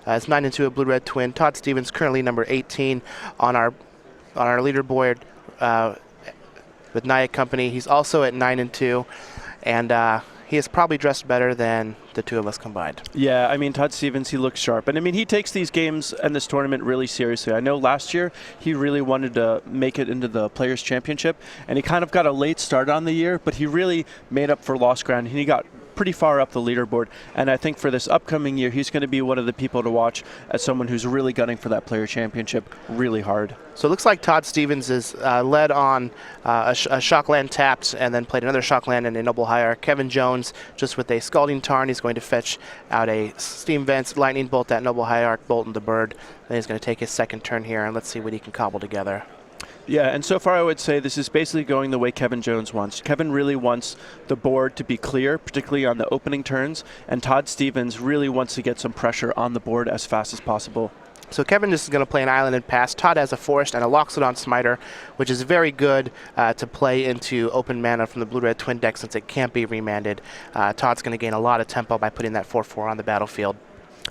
It's 9-2 a blue-red twin. Todd Stevens currently number 18 on our leaderboard with Nyack Company. He's also at 9-2, and he is probably dressed better than the two of us combined. Yeah, I mean, Todd Stevens, he looks sharp. And I mean, he takes these games and this tournament really seriously. I know last year he really wanted to make it into the Players' Championship, and he kind of got a late start on the year, but he really made up for lost ground, and he got pretty far up the leaderboard. And I think for this upcoming year, he's going to be one of the people to watch as someone who's really gunning for that Player Championship really hard. So it looks like Todd Stevens is led on a Shockland tapped and then played another Shockland and a Noble Hierarch. Kevin Jones just with a Scalding Tarn. He's going to fetch out a Steam Vents, Lightning Bolt, that Noble Hierarch, Bolt and the Bird. Then he's going to take his second turn here, and let's see what he can cobble together. Yeah, and so far I would say this is basically going the way Kevin Jones wants. Kevin really wants the board to be clear, particularly on the opening turns, and Todd Stevens really wants to get some pressure on the board as fast as possible. So Kevin just is going to play an Island and Pass. Todd has a Forest and a Loxodon Smiter, which is very good to play into open mana from the blue-red twin deck since it can't be remanded. Todd's going to gain a lot of tempo by putting that 4/4 on the battlefield.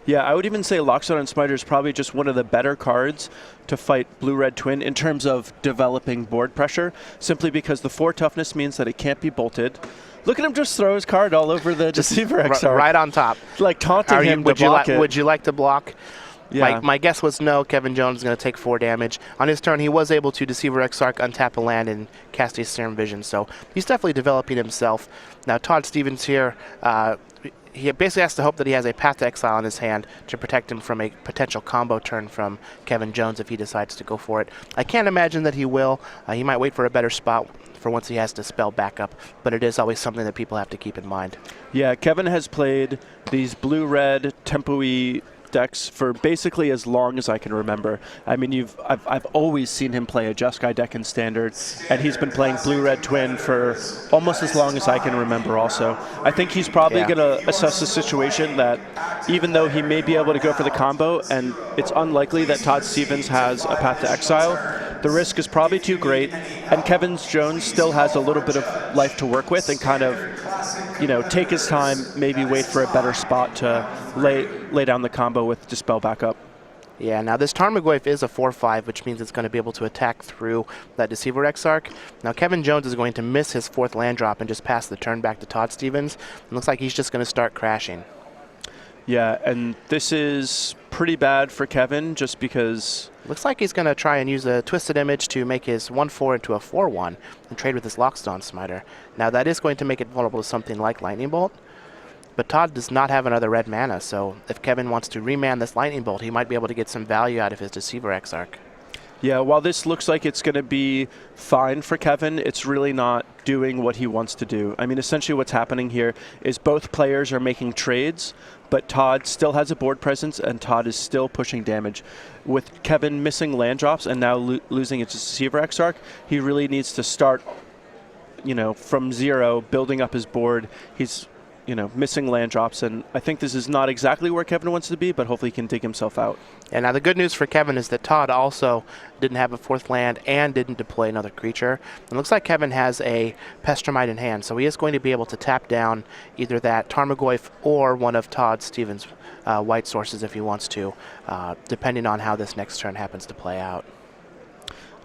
Yeah, I would even say Loxodon Smiter is probably just one of the better cards to fight Blue-Red Twin in terms of developing board pressure, simply because the 4 toughness means that it can't be bolted. Look at him just throw his card all over the Deceiver XR. Right on top. Like taunting him to block it. Would you like to block? Yeah. My guess was no. Kevin Jones is going to take 4 damage. On his turn, he was able to Deceiver Exarch, untap a land, and cast a Serum Vision, so he's definitely developing himself. Now, Todd Stevens here, he basically has to hope that he has a Path to Exile in his hand to protect him from a potential combo turn from Kevin Jones if he decides to go for it. I can't imagine that he will. He might wait for a better spot for once he has to spell backup, but it is always something that people have to keep in mind. Yeah, Kevin has played these blue-red tempo-y decks for basically as long as I can remember. I mean, I've always seen him play a Jeskai deck in Standard, and he's been playing Blue-Red Twin for almost as long as I can remember also. I think he's probably going to assess the situation that even though he may be able to go for the combo, and it's unlikely that Todd Stevens has a Path to Exile, the risk is probably too great, and Kevin Jones still has a little bit of life to work with and kind of, you know, take his time, maybe wait for a better spot to lay down the combo with Dispel backup. Yeah, now this Tarmogoyf is a 4/5, which means it's going to be able to attack through that Deceiver Exarch. Now Kevin Jones is going to miss his 4th land drop and just pass the turn back to Todd Stevens. It looks like he's just going to start crashing. Yeah, and this is pretty bad for Kevin just because... Looks like he's going to try and use a Twisted Image to make his 1/4 into a 4/1 and trade with his Loxodon Smiter. Now that is going to make it vulnerable to something like Lightning Bolt, but Todd does not have another red mana, so if Kevin wants to remand this Lightning Bolt, he might be able to get some value out of his Deceiver Exarch. Yeah, while this looks like it's going to be fine for Kevin, it's really not doing what he wants to do. I mean, essentially what's happening here is both players are making trades, but Todd still has a board presence, and Todd is still pushing damage. With Kevin missing land drops and now losing its Deceiver Exarch, he really needs to start, you know, from 0, building up his board. He's, you know, missing land drops, and I think this is not exactly where Kevin wants to be, but hopefully he can dig himself out. And now the good news for Kevin is that Todd also didn't have a 4th land and didn't deploy another creature. It looks like Kevin has a Pestromite in hand, so he is going to be able to tap down either that Tarmogoyf or one of Todd Stevens' white sources if he wants to, depending on how this next turn happens to play out.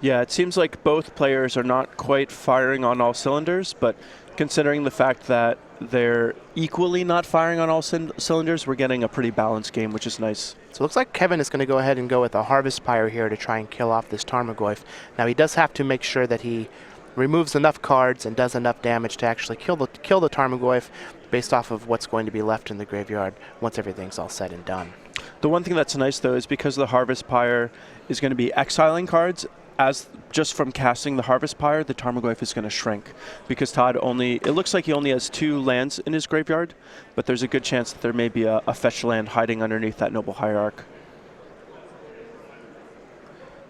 Yeah, it seems like both players are not quite firing on all cylinders, but considering the fact that they're equally not firing on all cylinders, we're getting a pretty balanced game, which is nice. So it looks like Kevin is going to go ahead and go with a Harvest Pyre here to try and kill off this Tarmogoyf. Now he does have to make sure that he removes enough cards and does enough damage to actually kill the Tarmogoyf based off of what's going to be left in the graveyard once everything's all said and done. The one thing that's nice, though, is because the Harvest Pyre is going to be exiling cards, as just from casting the Harvest Pyre, the Tarmogoyf is going to shrink because Todd it looks like he only has 2 lands in his graveyard, but there's a good chance that there may be a fetch land hiding underneath that Noble Hierarch.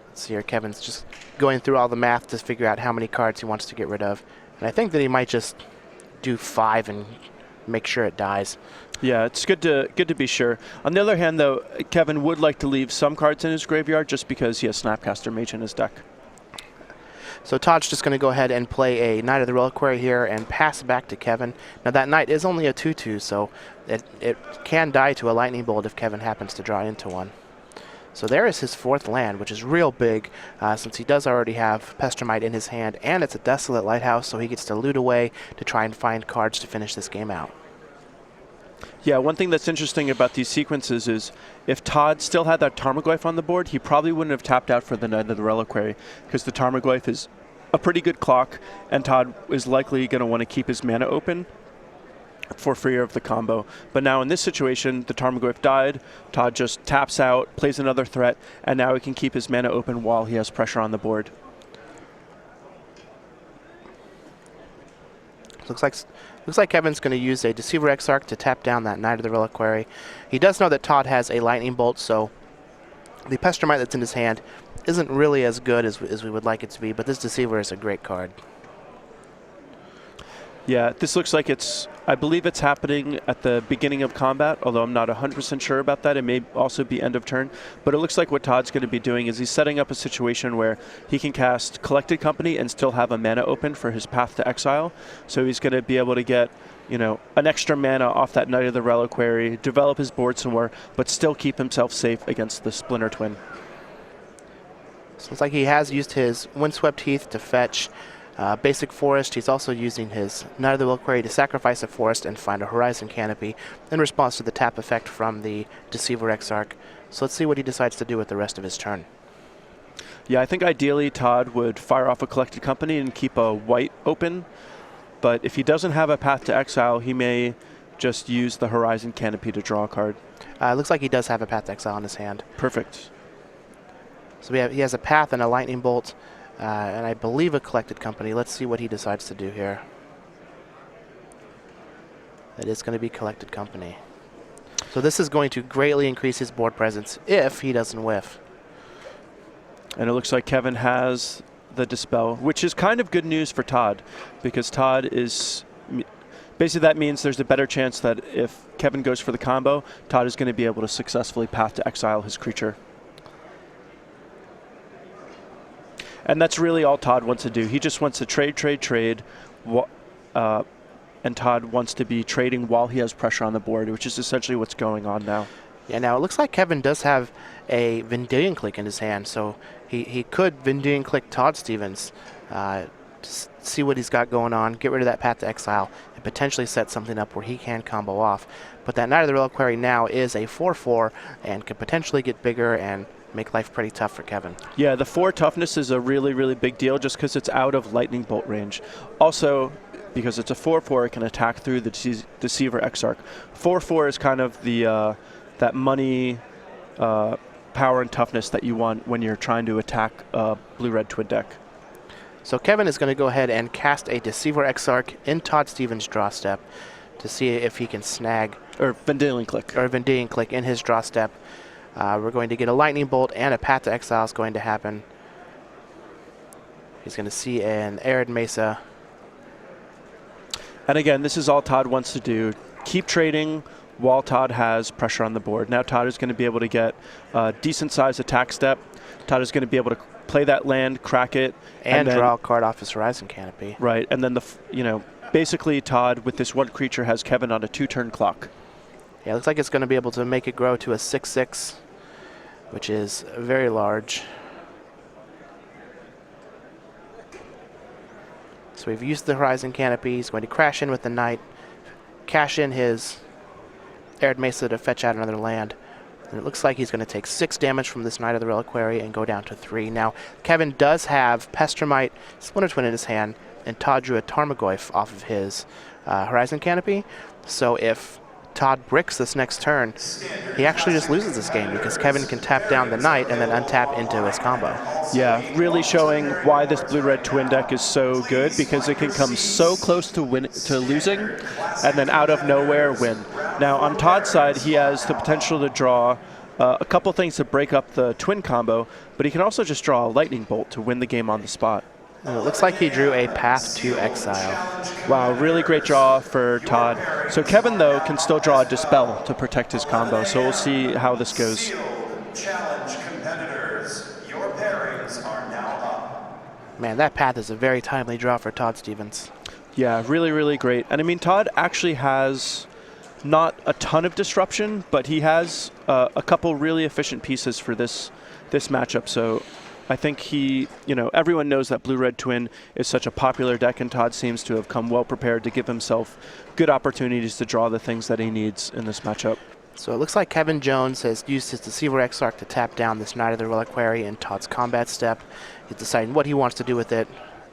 Let's see here, Kevin's just going through all the math to figure out how many cards he wants to get rid of. And I think that he might just do 5 and make sure it dies. Yeah, it's good to be sure. On the other hand, though, Kevin would like to leave some cards in his graveyard just because he has Snapcaster Mage in his deck. So Todd's just going to go ahead and play a Knight of the Reliquary here and pass back to Kevin. Now that Knight is only a 2/2, so it can die to a Lightning Bolt if Kevin happens to draw into one. So there is his 4th land, which is real big, since he does already have Pestermite in his hand, and it's a Desolate Lighthouse, so he gets to loot away to try and find cards to finish this game out. Yeah, one thing that's interesting about these sequences is if Todd still had that Tarmogoyf on the board, he probably wouldn't have tapped out for the Knight of the Reliquary, because the Tarmogoyf is a pretty good clock, and Todd is likely going to want to keep his mana open for fear of the combo. But now in this situation, the Tarmogoyf died, Todd just taps out, plays another threat, and now he can keep his mana open while he has pressure on the board. Looks like Kevin's going to use a Deceiver Exarch to tap down that Knight of the Reliquary. He does know that Todd has a Lightning Bolt, so the Pestermite that's in his hand isn't really as good as we would like it to be, but this Deceiver is a great card. Yeah, this looks like I believe it's happening at the beginning of combat, although I'm not 100% sure about that. It may also be end of turn. But it looks like what Todd's going to be doing is he's setting up a situation where he can cast Collected Company and still have a mana open for his Path to Exile. So he's going to be able to get, an extra mana off that Knight of the Reliquary, develop his board some more, but still keep himself safe against the Splinter Twin. So it's like he has used his Windswept Heath to fetch basic forest. He's also using his Knight of the Reliquary to sacrifice a forest and find a Horizon Canopy in response to the tap effect from the Deceiver Exarch. So let's see what he decides to do with the rest of his turn. Yeah, I think ideally Todd would fire off a Collected Company and keep a white open. But if he doesn't have a Path to Exile, he may just use the Horizon Canopy to draw a card. Looks like he does have a Path to Exile in his hand. Perfect. So he has a Path and a Lightning Bolt. And I believe a Collected Company. Let's see what he decides to do here. It is going to be Collected Company. So this is going to greatly increase his board presence if he doesn't whiff. And it looks like Kevin has the Dispel, which is kind of good news for Todd, because Todd is... Basically, that means there's a better chance that if Kevin goes for the combo, Todd is going to be able to successfully Path to Exile his creature. And that's really all Todd wants to do. He just wants to trade, and Todd wants to be trading while he has pressure on the board, which is essentially what's going on now. Yeah, now it looks like Kevin does have a Vendilion Clique in his hand, so he could Vendilion Clique Todd Stevens, see what he's got going on, get rid of that Path to Exile, and potentially set something up where he can combo off. But that Knight of the Reliquary now is a 4/4 and could potentially get bigger and make life pretty tough for Kevin. Yeah, the 4 toughness is a really, really big deal just because it's out of Lightning Bolt range. Also, because it's a 4/4, it can attack through the Deceiver Exarch. 4/4 is kind of the that money power and toughness that you want when you're trying to attack a blue-red twin deck. So Kevin is going to go ahead and cast a Deceiver Exarch in Todd Stevens' draw step to see if he can snag... Or Vendilion Clique. Or Vendilion Clique in his draw step. We're going to get a Lightning Bolt and a Path to Exile is going to happen. He's going to see an Arid Mesa. And again, this is all Todd wants to do. Keep trading while Todd has pressure on the board. Now Todd is going to be able to get a decent-sized attack step. Todd is going to be able to play that land, crack it. And draw a card off his Horizon Canopy. Right, and then, basically Todd, with this one creature, has Kevin on a 2-turn clock. Yeah, it looks like it's going to be able to make it grow to a 6/6. Which is very large. So we've used the Horizon Canopy. He's going to crash in with the Knight, cash in his Arid Mesa to fetch out another land. And it looks like he's going to take 6 damage from this Knight of the Reliquary and go down to 3. Now, Kevin does have Pestermite, Splinter Twin in his hand, and Todd drew a Tarmogoyf off of his Horizon Canopy. So if Todd bricks this next turn, he actually just loses this game because Kevin can tap down the Knight and then untap into his combo. Yeah, really showing why this blue-red twin deck is so good, because it can come so close to losing and then out of nowhere win. Now on Todd's side, he has the potential to draw a couple things to break up the twin combo, but he can also just draw a Lightning Bolt to win the game on the spot. And it looks like he drew a Path to Exile. Wow, really great draw for Todd. So Kevin, though, can still draw a Dispel to protect his combo, so we'll see how this goes. Challenge competitors, your pairings are now up. Man, that path is a very timely draw for Todd Stevens. Yeah, really, really great. And I mean, Todd actually has not a ton of disruption, but he has a couple really efficient pieces for this matchup. So I think everyone knows that Blue-Red Twin is such a popular deck, and Todd seems to have come well prepared to give himself good opportunities to draw the things that he needs in this matchup. So it looks like Kevin Jones has used his Deceiver Exarch to tap down this Knight of the Reliquary in Todd's combat step. He's deciding what he wants to do with it,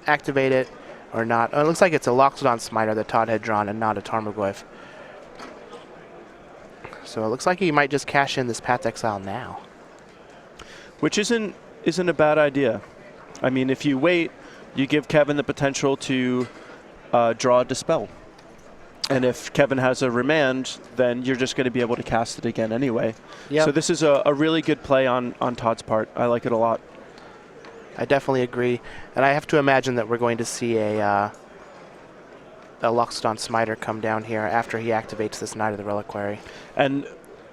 activate it or not. Oh, it looks like it's a Loxodon Smiter that Todd had drawn and not a Tarmogoyf. So it looks like he might just cash in this Path Exile now. Which isn't a bad idea. I mean, if you wait, you give Kevin the potential to draw a Dispel. And if Kevin has a Remand, then you're just going to be able to cast it again anyway. Yep. So this is a really good play on Todd's part. I like it a lot. I definitely agree. And I have to imagine that we're going to see a Loxodon Smiter come down here after he activates this Knight of the Reliquary. And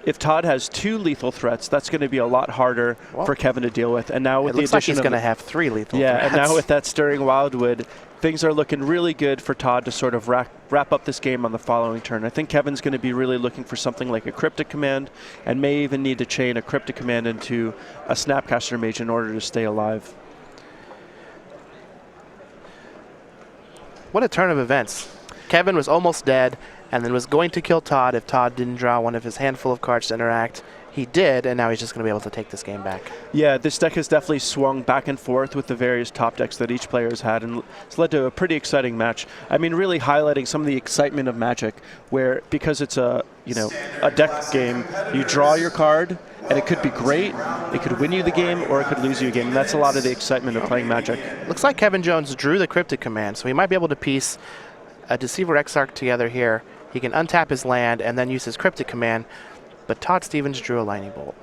if Todd has 2 lethal threats, that's going to be a lot harder for Kevin to deal with. And now with the addition like he's going to have 3 lethal threats. Yeah, and now with that Stirring Wildwood, things are looking really good for Todd to sort of wrap up this game on the following turn. I think Kevin's going to be really looking for something like a Cryptic Command, and may even need to chain a Cryptic Command into a Snapcaster Mage in order to stay alive. What a turn of events. Kevin was almost dead, and then was going to kill Todd if Todd didn't draw one of his handful of cards to interact. He did, and now he's just going to be able to take this game back. Yeah, this deck has definitely swung back and forth with the various top decks that each player has had, and it's led to a pretty exciting match. I mean, really highlighting some of the excitement of Magic, where because it's a deck game, you draw your card, and it could be great, it could win you the game, or it could lose you a game, and that's a lot of the excitement of playing Magic. Looks like Kevin Jones drew the Cryptic Command, so he might be able to piece a Deceiver Exarch together here. He can untap his land and then use his Cryptic Command, but Todd Stevens drew a Lightning Bolt.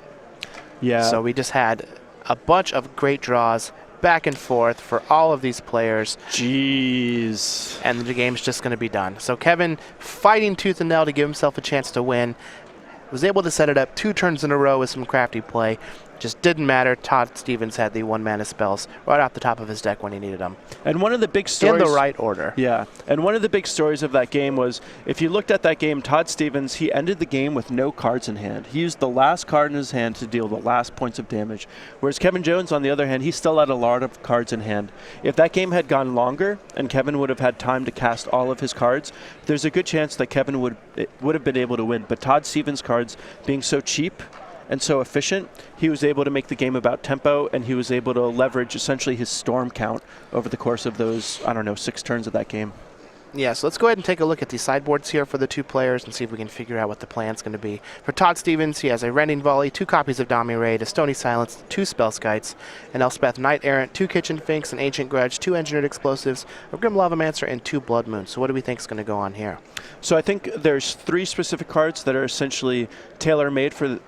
Yeah. So we just had a bunch of great draws back and forth for all of these players. Jeez. And the game's just going to be done. So Kevin, fighting tooth and nail to give himself a chance to win, was able to set it up 2 turns in a row with some crafty play. Just didn't matter. Todd Stevens had the 1-mana spells right off the top of his deck when he needed them. And one of the big stories... In the right order. Yeah. And one of the big stories of that game was, if you looked at that game, Todd Stevens, he ended the game with no cards in hand. He used the last card in his hand to deal the last points of damage. Whereas Kevin Jones, on the other hand, he still had a lot of cards in hand. If that game had gone longer and Kevin would have had time to cast all of his cards, there's a good chance that Kevin would have been able to win. But Todd Stevens' cards being so cheap and so efficient, he was able to make the game about tempo, and he was able to leverage essentially his storm count over the course of those, 6 turns of that game. Yeah, so let's go ahead and take a look at the sideboards here for the 2 players and see if we can figure out what the plan's going to be. For Todd Stevens, he has a Rending Volley, 2 copies of Dami Raid, a Stony Silence, 2 Spellskites, an Elspeth Knight Errant, 2 Kitchen Finks, an Ancient Grudge, 2 Engineered Explosives, a Grim Lavamancer, and 2 Blood Moons. So what do we think is going to go on here? So I think there's 3 specific cards that are essentially tailor-made for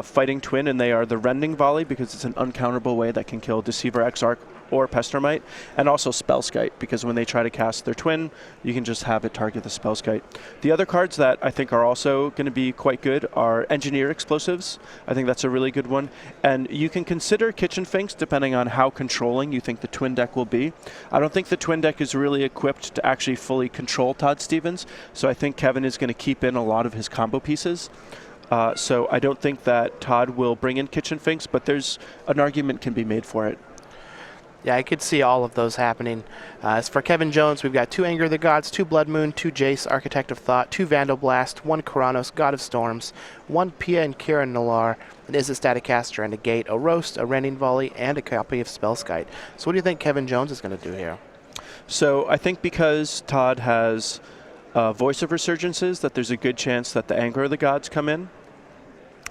Fighting Twin, and they are the Rending Volley, because it's an uncounterable way that can kill Deceiver Exarch or Pestermite, and also Spellskite, because when they try to cast their twin, you can just have it target the Spellskite. The other cards that I think are also going to be quite good are Engineer Explosives. I think that's a really good one. And you can consider Kitchen Finks depending on how controlling you think the twin deck will be. I don't think the twin deck is really equipped to actually fully control Todd Stevens, so I think Kevin is going to keep in a lot of his combo pieces. So I don't think that Todd will bring in Kitchen Finks, but there's an argument can be made for it. Yeah, I could see all of those happening. As for Kevin Jones, we've got 2 Anger of the Gods, 2 Blood Moon, 2 Jace, Architect of Thought, 2 Vandal Blast, 1 Kuranos, God of Storms, 1 Pia and Kira Nalar, an Izzet Staticaster and a Gate, a Roast, a Rending Volley, and a copy of Spellskite. So what do you think Kevin Jones is going to do here? So I think because Todd has Voice of Resurgences, that there's a good chance that the Anger of the Gods come in.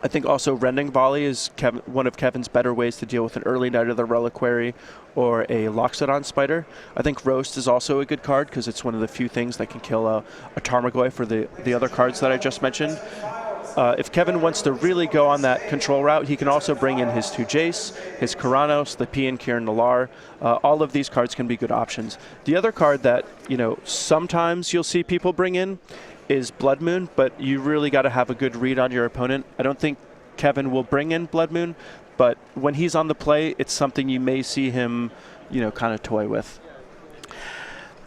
I think also Rending Volley is one of Kevin's better ways to deal with an early Knight of the Reliquary or a Loxodon Spider. I think Roast is also a good card because it's one of the few things that can kill a Tarmogoyf for the other cards that I just mentioned. If Kevin wants to really go on that control route, he can also bring in his 2 Jace, his Kuranos, the P and Kiran Nalar. All of these cards can be good options. The other card that sometimes you'll see people bring in is Blood Moon, but you really got to have a good read on your opponent. I don't think Kevin will bring in Blood Moon, but when he's on the play, it's something you may see him, kind of toy with.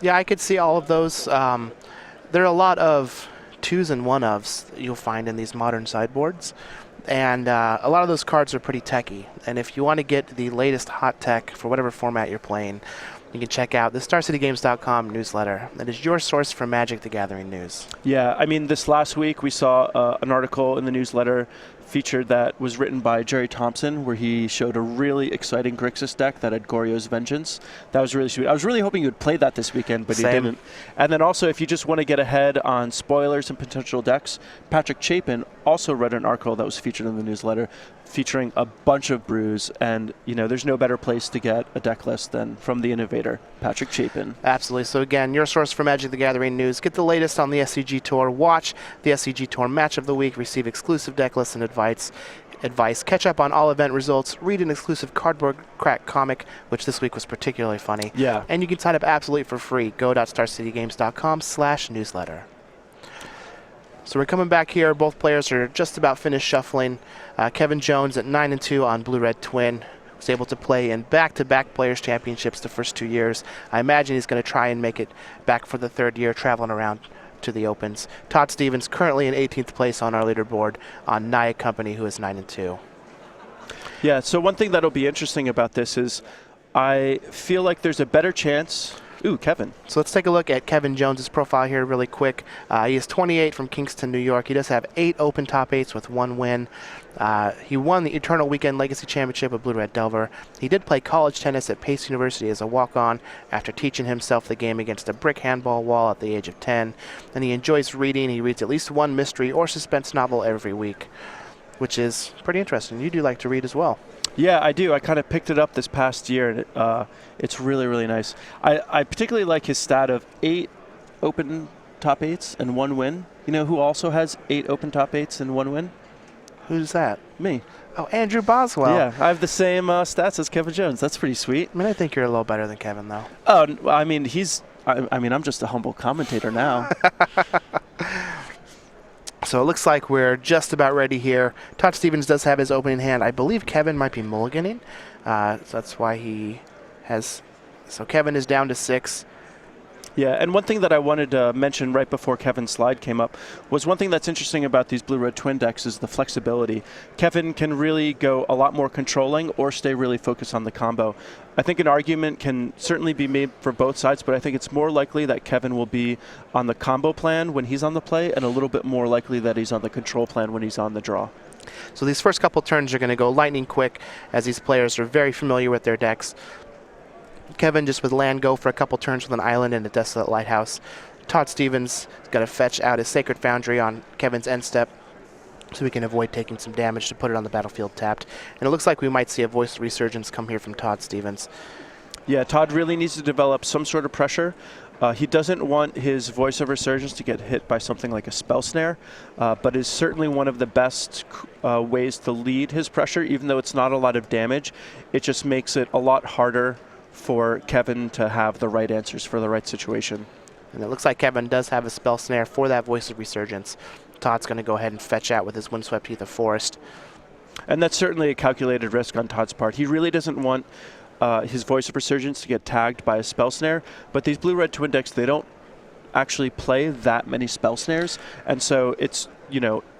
Yeah, I could see all of those. There are a lot of 2s and 1-ofs that you'll find in these modern sideboards. And a lot of those cards are pretty techy. And if you want to get the latest hot tech for whatever format you're playing, you can check out the StarCityGames.com newsletter. That is your source for Magic the Gathering news. Yeah, I mean, this last week we saw an article in the newsletter featured that was written by Jerry Thompson, where he showed a really exciting Grixis deck that had Goryo's Vengeance. That was really sweet. I was really hoping you would play that this weekend, but he didn't. And then also, if you just want to get ahead on spoilers and potential decks, Patrick Chapin also read an article that was featured in the newsletter featuring a bunch of brews, and there's no better place to get a deck list than from the innovator, Patrick Chapin. Absolutely. So again, your source for Magic the Gathering news. Get the latest on the SCG Tour. Watch the SCG Tour Match of the Week. Receive exclusive deck lists and advice. Catch up on all event results. Read an exclusive Cardboard Crack comic, which this week was particularly funny. Yeah. And you can sign up absolutely for free. go.starcitygames.com/newsletter. So we're coming back here. Both players are just about finished shuffling. Kevin Jones at 9-2 on Blue-Red Twin. Was able to play in back-to-back Players' Championships the first 2 years. I imagine he's going to try and make it back for the third year, traveling around to the Opens. Todd Stevens currently in 18th place on our leaderboard on Naya Company, who is 9-2. Yeah, so one thing that'll be interesting about this is I feel like there's a better chance. Ooh, Kevin. So let's take a look at Kevin Jones's profile here really quick. He is 28 from Kingston, New York. He does have 8 open top 8s with 1 win. He won the Eternal Weekend Legacy Championship with Blue-Red Delver. He did play college tennis at Pace University as a walk-on after teaching himself the game against a brick handball wall at the age of 10. And he enjoys reading. He reads at least one mystery or suspense novel every week, which is pretty interesting. You do like to read as well. Yeah, I do. I kind of picked it up this past year, and it's really, really nice. I particularly like his stat of 8 open top 8s and 1 win. You know who also has 8 open top 8s and 1 win? Who's that? Me. Oh, Andrew Boswell. Yeah, I have the same stats as Kevin Jones. That's pretty sweet. I mean, I think you're a little better than Kevin, though. Oh, I mean, I'm just a humble commentator now. So it looks like we're just about ready here. Todd Stevens does have his opening hand. I believe Kevin might be mulliganing. So that's why he has... So Kevin is down to 6. Yeah, and one thing that I wanted to mention right before Kevin's slide came up was one thing that's interesting about these Blue-Red Twin decks is the flexibility. Kevin can really go a lot more controlling or stay really focused on the combo. I think an argument can certainly be made for both sides, but I think it's more likely that Kevin will be on the combo plan when he's on the play and a little bit more likely that he's on the control plan when he's on the draw. So these first couple turns are going to go lightning quick as these players are very familiar with their decks. Kevin just with land go for a couple turns with an island and a Desolate Lighthouse. Todd Stevens is going to fetch out his Sacred Foundry on Kevin's end step so we can avoid taking some damage to put it on the battlefield tapped. And it looks like we might see a Voice of Resurgence come here from Todd Stevens. Yeah, Todd really needs to develop some sort of pressure. He doesn't want his Voice of Resurgence to get hit by something like a Spell Snare, but is certainly one of the best ways to lead his pressure, even though it's not a lot of damage. It just makes it a lot harder for Kevin to have the right answers for the right situation. And it looks like Kevin does have a Spell Snare for that Voice of Resurgence. Todd's going to go ahead and fetch out with his Windswept Heath of Forest. And that's certainly a calculated risk on Todd's part. He really doesn't want his Voice of Resurgence to get tagged by a Spell Snare, but these Blue-Red Twin decks, they don't actually play that many Spell Snares, and so it's,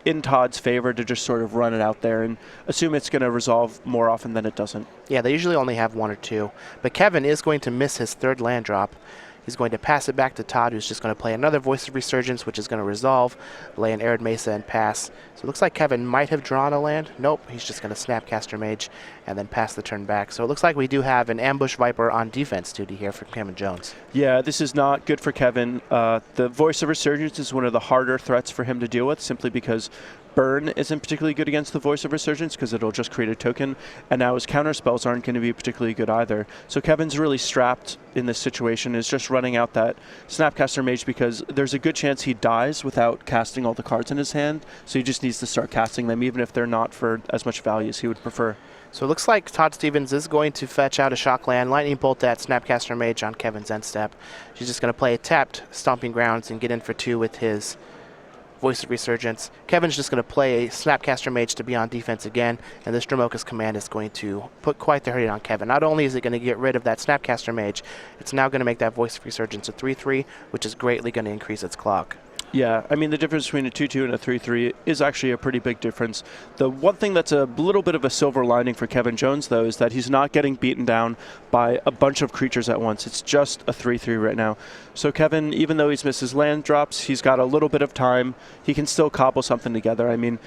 in Todd's favor to just sort of run it out there and assume it's going to resolve more often than it doesn't. Yeah, they usually only have 1 or 2. But Kevin is going to miss his 3rd land drop. He's going to pass it back to Todd, who's just going to play another Voice of Resurgence, which is going to resolve, lay an Arid Mesa, and pass. So it looks like Kevin might have drawn a land. Nope, he's just going to Snapcaster Mage and then pass the turn back. So it looks like we do have an Ambush Viper on defense duty here for Kevin Jones. Yeah, this is not good for Kevin. The Voice of Resurgence is one of the harder threats for him to deal with, simply because Burn isn't particularly good against the Voice of Resurgence because it'll just create a token, and now his counter spells aren't going to be particularly good either. So Kevin's really strapped in this situation, is just running out that Snapcaster Mage because there's a good chance he dies without casting all the cards in his hand, so he just needs to start casting them, even if they're not for as much value as he would prefer. So it looks like Todd Stevens is going to fetch out a Shockland, Lightning Bolt that Snapcaster Mage on Kevin's end step. She's just going to play a tapped Stomping Grounds and get in for 2 with his Voice of Resurgence. Kevin's just going to play a Snapcaster Mage to be on defense again, and this Dromoka's command is going to put quite the hurt on Kevin. Not only is it going to get rid of that Snapcaster Mage, it's now going to make that Voice of Resurgence a 3/3, which is greatly going to increase its clock. Yeah, I mean, the difference between a 2/2 and a 3/3 is actually a pretty big difference. The one thing that's a little bit of a silver lining for Kevin Jones, though, is that he's not getting beaten down by a bunch of creatures at once. It's just a 3/3 right now. So Kevin, even though he's missed his land drops, he's got a little bit of time. He can still cobble something together. I mean,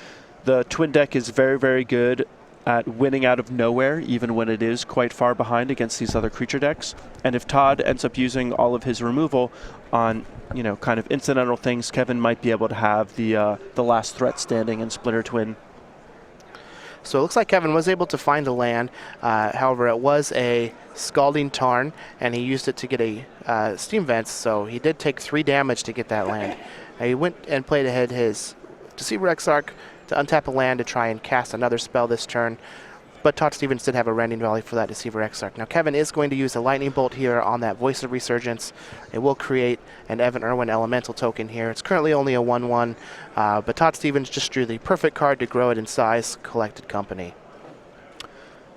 the twin deck is very, very good at winning out of nowhere, even when it is quite far behind against these other creature decks. And if Todd ends up using all of his removal on, you know, kind of incidental things, Kevin might be able to have the last threat standing in Splitter Twin. So it looks like Kevin was able to find a land. However, it was a Scalding Tarn, and he used it to get a Steam Vents, so he did take 3 damage to get that land. He went and played ahead his Deceiver Exarch to untap a land to try and cast another spell this turn. But Todd Stevens did have a Rending Valley for that Deceiver Exarch. Now Kevin is going to use a Lightning Bolt here on that Voice of Resurgence. It will create an Evan Irwin Elemental token here. It's currently only a 1/1, but Todd Stevens just drew the perfect card to grow it in size, Collected Company.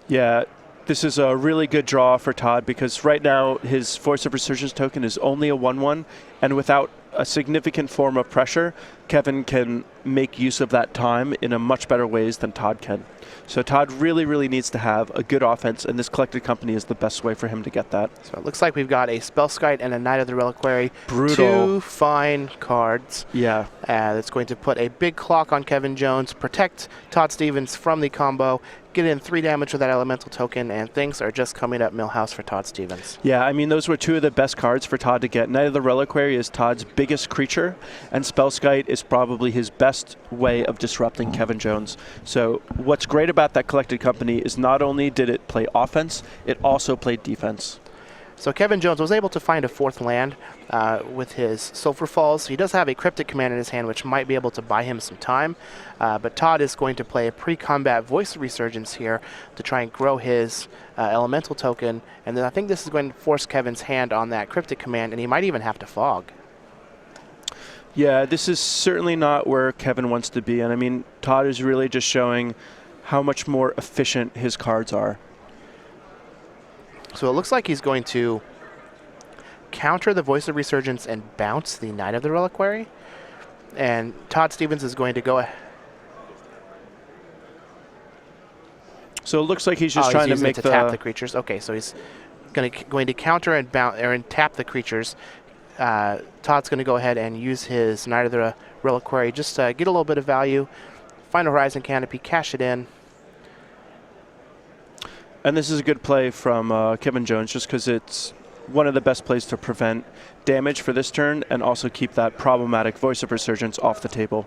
Yeah, this is a really good draw for Todd because right now his Voice of Resurgence token is only a 1/1, and without a significant form of pressure, Kevin can make use of that time in a much better ways than Todd can. So Todd really, really needs to have a good offense, and this Collected Company is the best way for him to get that. So it looks like we've got a Spellskite and a Knight of the Reliquary. Brutal. 2 fine cards. Yeah. That's going to put a big clock on Kevin Jones, protect Todd Stevens from the combo, get in 3 damage with that Elemental token, and things are just coming up Millhouse for Todd Stevens. Yeah, I mean, those were 2 of the best cards for Todd to get. Knight of the Reliquary is Todd's biggest creature, and Spellskite is probably his best way of disrupting Kevin Jones. So what's great about that Collected Company is not only did it play offense, it also played defense. So Kevin Jones was able to find a 4th land with his Sulphur Falls. He does have a Cryptic Command in his hand, which might be able to buy him some time. But Todd is going to play a pre-combat Voice of Resurgence here to try and grow his Elemental token. And then I think this is going to force Kevin's hand on that Cryptic Command, and he might even have to Fog. Yeah, this is certainly not where Kevin wants to be. And I mean, Todd is really just showing how much more efficient his cards are. So it looks like he's going to counter the Voice of Resurgence and bounce the Knight of the Reliquary. And Todd Stevens is going to go ahead. So it looks like he's just trying to make tap the creatures. Okay, so he's going to counter and bounce and tap the creatures. Todd's going to go ahead and use his Knight of the Reliquary just to get a little bit of value, find a Horizon Canopy, cash it in. And this is a good play from Kevin Jones just because it's one of the best plays to prevent damage for this turn and also keep that problematic Voice of Resurgence off the table.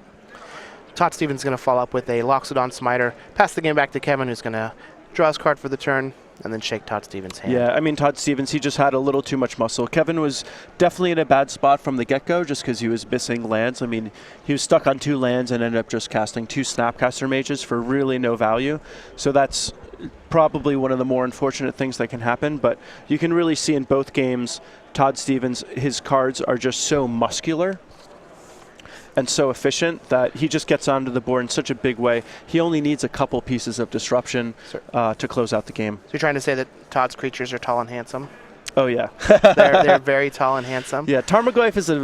Todd Stevens is going to follow up with a Loxodon Smiter, pass the game back to Kevin, who's going to draw his card for the turn, and then shake Todd Stevens' hand. Yeah, I mean, Todd Stevens, he just had a little too much muscle. Kevin was definitely in a bad spot from the get-go just because he was missing lands. I mean, he was stuck on 2 lands and ended up just casting 2 Snapcaster Mages for really no value. So that's probably one of the more unfortunate things that can happen, but you can really see in both games, Todd Stevens, his cards are just so muscular and so efficient that he just gets onto the board in such a big way. He only needs a couple pieces of disruption to close out the game. So you're trying to say that Todd's creatures are tall and handsome? Oh, yeah. They're very tall and handsome. Yeah, Tarmogoyf is a